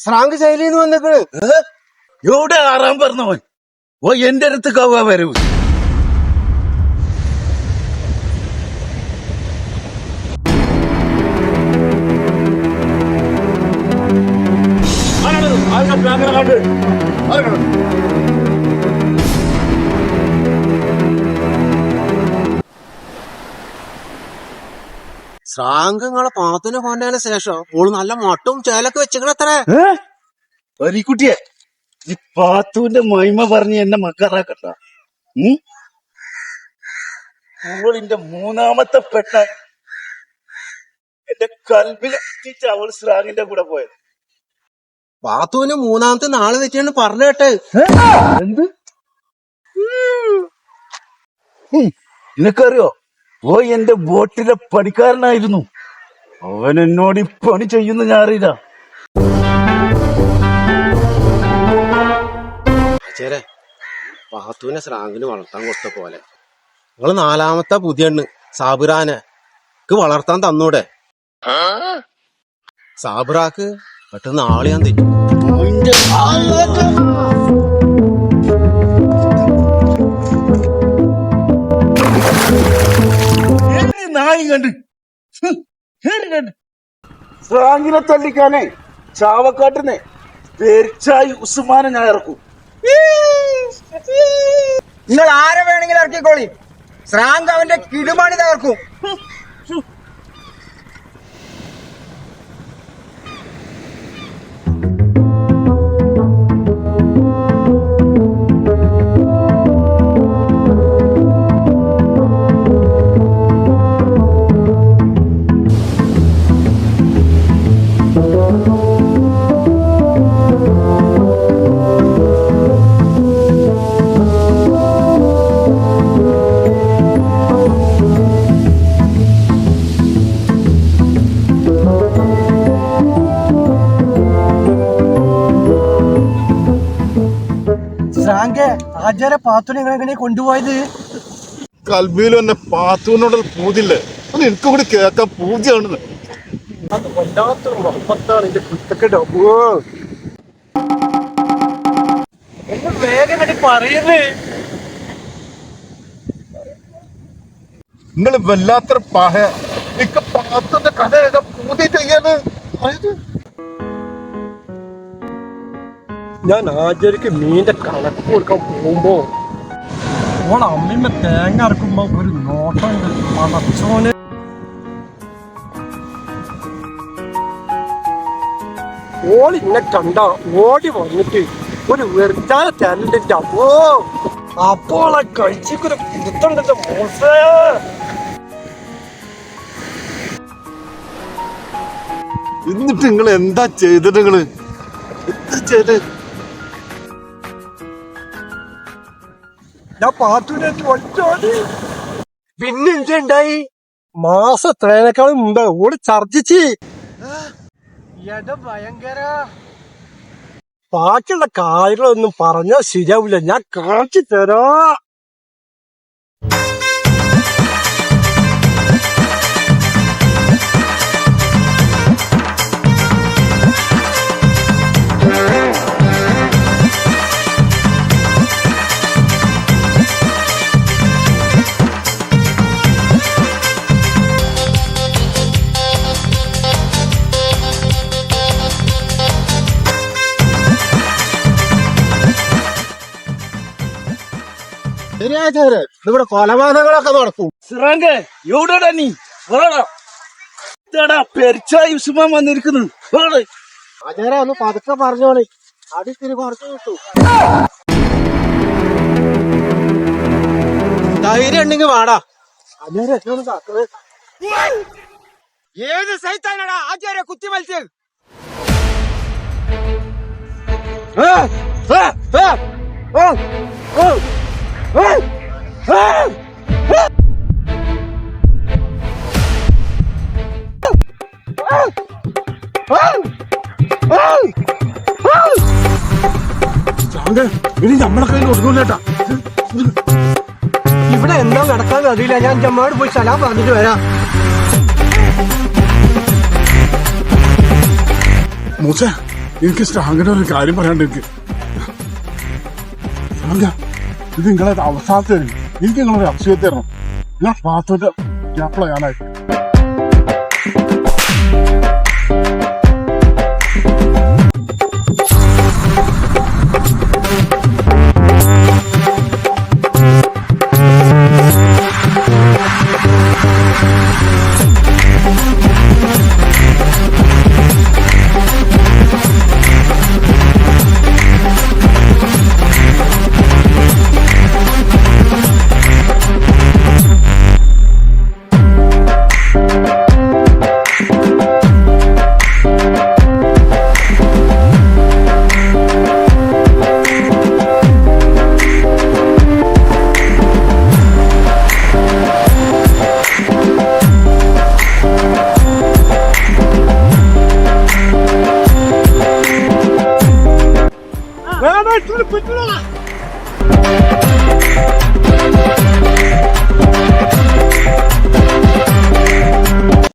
സ്രാങ്ക് ശൈലിന്ന് വന്നിട്ട് എവിടെ ആറാൻ പറഞ്ഞവൻ ഓ എന്റെ അടുത്ത് കവ വരവ് സ്രാങ്കങ്ങളെ പാത്തിനെ കൊണ്ടതിന് ശേഷം ഓള് നല്ല മൊട്ടും ചേലൊക്കെ വെച്ചിക്കണത്രേ. പരിക്കുട്ടിയെ ഈ പാത്തുവിന്റെ മഹിമ പറഞ്ഞ് എന്നെ മക്കാറാക്കട്ട. അവളിന്റെ മൂന്നാമത്തെ പെട്ട എന്റെ കൽബിലെത്തിച്ച് അവൾ സ്രാങ്ങിന്റെ കൂടെ പോയത്. പാത്തുവിന് മൂന്നാമത്തെ നാളെ തെറ്റിയാണ് പറഞ്ഞു കേട്ടെ. എന്ത് നിനക്കറിയോ ഓ എന്റെ ബോട്ടിലെ പണിക്കാരനായിരുന്നു. അവൻ എന്നോട് ഈ പണി ചെയ്യുന്ന ഞാൻ അറിയില്ല. ചേരെ പാത്തുവിനെ സ്രാങ്കിന് വളർത്താൻ കൊടുത്ത പോലെ നിങ്ങള് നാലാമത്തെ പുതിയണ്ണ് സാബിറാനെ വളർത്താൻ തന്നൂടെ? സാബിറാക്ക് പെട്ടെന്ന് ആള് ഞാൻ തെറ്റും. നായി കണ്ട് സ്രാങ്കിനെ തല്ലിക്കാനേ ചാവക്കാട്ടിനെ പെരിച്ചായി ഉസ്മാനെ ഞാൻ ഇറക്കും. നിങ്ങൾ ആരെ വേണമെങ്കിലും ഇറക്കിക്കോളി, സ്രാങ്ക് അവന്റെ കിടുമണി തകർക്കും. ആചാര പാത്തുനെ എങ്ങനെ കൊണ്ടുപോയത്? കൽബിയിലും എന്നെ പാത്തുവിനോടുള്ള പൂതില്ലേ, അത് എനിക്ക് കൂടി കേൾക്കാൻ പൂജയാണെന്ന്. അത് വല്ലാത്തൊരു മഹത്താണ് എന്റെ കുത്തക്കെട്ടോ. ഒന്ന് വേഗം കണ്ടി പറയുന്നേ. നിങ്ങൾ വല്ലാത്തൊരു പാഹ എനിക്ക് പാത്തുന്റെ കഥ ഏതാ പൂതി ചെയ്യാന്ന്. ഞാൻ ആചാര്യക്ക് മീന്റെ കണക്ക് കൊടുക്കാൻ പോകുമ്പോ ഓള അമ്മിമ്മ തേങ്ങ അരക്കുമ്പോ ഒരു നോട്ടം മണച്ചോന്. ഓളിന്നെ കണ്ട ഓടി വന്നിട്ട് ഒരു വെറുതാന തരണ്ടിന്റെ അപ്പോ അപ്പോളെ കഴിച്ചൊരു കുത്തുണ്ടല്ലോ മോശേ. എന്നിട്ട് നിങ്ങൾ എന്താ ചെയ്തത്? നിങ്ങള് എന്താ ചെയ്ത്? ഞാൻ പാത്തുവിനെ പിന്നെ എന്തുണ്ടായി? മാസം എത്രേനേക്കാളും മുമ്പ് ഓട് ഛർദിച്ച് ഭയങ്കര. ബാക്കിയുള്ള കാര്യങ്ങളൊന്നും പറഞ്ഞാൽ ശരിയാവില്ല, ഞാൻ കാണിച്ചു തരാ. ശരിയാചാര് ഇവിടെ കൊലപാതകങ്ങളൊക്കെ നടക്കും. സ്രാങ്കേ എവിടെടാ നീ? പെരിച്ചായി ഉസ്മാൻ വന്നിരിക്കുന്നു. ആചാര ഒന്ന് പതുക്കെ പറഞ്ഞോളി, അടിത്തിരി കുറച്ച് കിട്ടു. ധൈര്യം ഉണ്ടെങ്കിൽ വാടാ. ഏത് സൈത്താനാടാ ആചാര്യ കുത്തി മത്സ്യം? ഇനി നമ്മളെ കയ്യിൽ ഒതുങ്ങൂലേട്ടാ. ഇവിടെ എന്താ നടക്കാൻ അറിയില്ല, ഞാൻ ജമ്മാട് പോയി സലാം പറഞ്ഞിട്ട് വരാം. മൂസ എനിക്ക് സ്ട്രാങ്കിന്റെ ഒരു കാര്യം പറയാണ്ട് എനിക്ക് സ്ട്രാങ്ക, ഇത് നിങ്ങളെ അവസാനത്തെ എനിക്ക് നിങ്ങളൊരു അക്ഷയത്തെ തരണം. ഞാൻ പാത്തോന്റെ ക്യാപ്പിള ഞാനായി. വേണം,